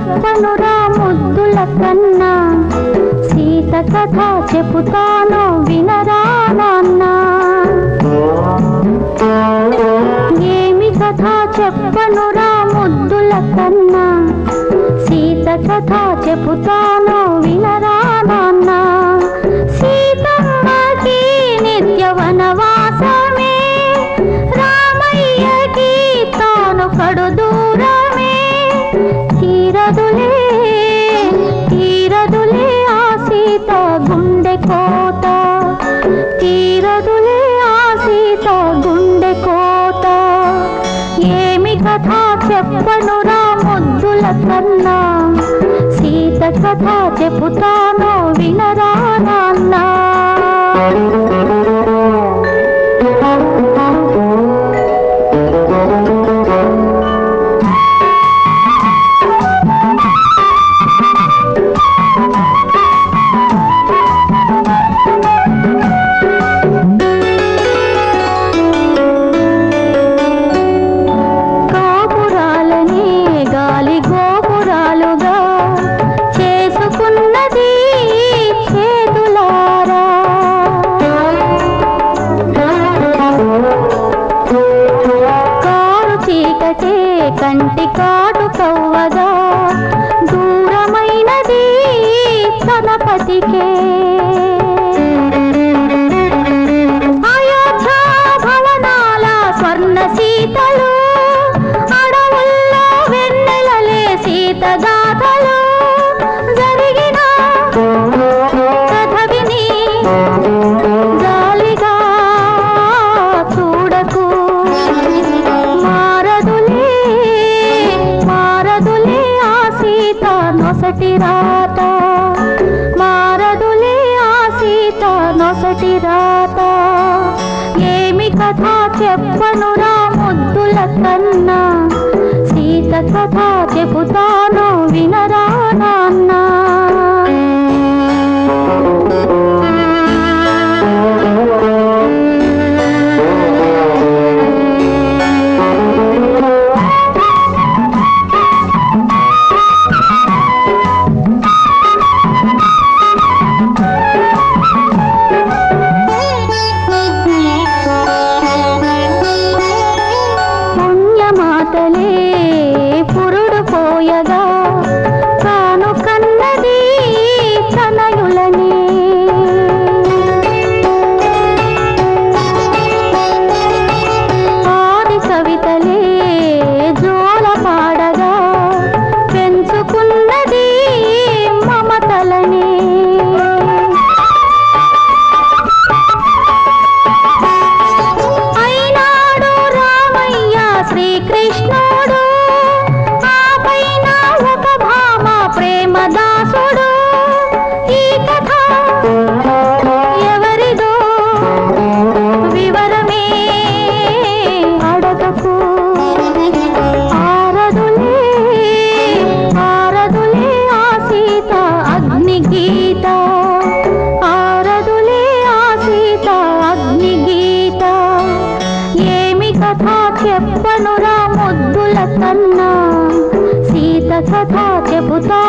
చెప్పనురా ముద్దుల కన్నా, సీత కథ చెబుతాను వినరా నాన్న. ఏమి కథ చెప్పనురా ముద్దుల కన్నా, సీత కథ చెబుతాను వినరా నాన్న. సీతమ్మకి నిత్య వనవాసమే, రామయ్యకి తాను కడు దూరమే. తీరదులే తీరదులే ఆ సీత గుండె కోత, తీరదులే ఆ సీత గుండె కోత. ఏమి కథ చెప్పనురా ముద్దుల కన్నా, సీత కథ చెబుతాను వినరా నాన్న. కంటి కాటు కవ్వగా దూరమైనది తనపతికే. అయోధ్య భవనాల స్వర్ణ సీతలు, అడవుల్లో వెన్నెలలే సీత గాథలు. జరిగిన కథ విని జాలిగా చూడకు, నొసటి రాత మారదులే ఆ సీత నొసటి రాత. ఏమి కథ చెప్పనురా ముద్దుల కన్నా, సీత కథ చెబుతాను వినరా నాన్న. పురుడు పోయగా తాను కన్నది తనయులని. ఆది కవితలే జోల పాడగా పెంచుకున్నది మమతలని. అయినాడు రామయ్య శ్రీకృష్ణుడు, ఆ పైన ఒక భామ ప్రేమదాసుడు. ఈ కథ ఎవరిదో వివరమే అడగకు. ఆరదులే ఆరదులే ఆ సీత అగ్ని గీత, ఆరదులే ఆ సీత అగ్ని గీత. ఏమి కథ చెప్పనురా ముద్దుల కన్నా, సీత కథ చెబుతా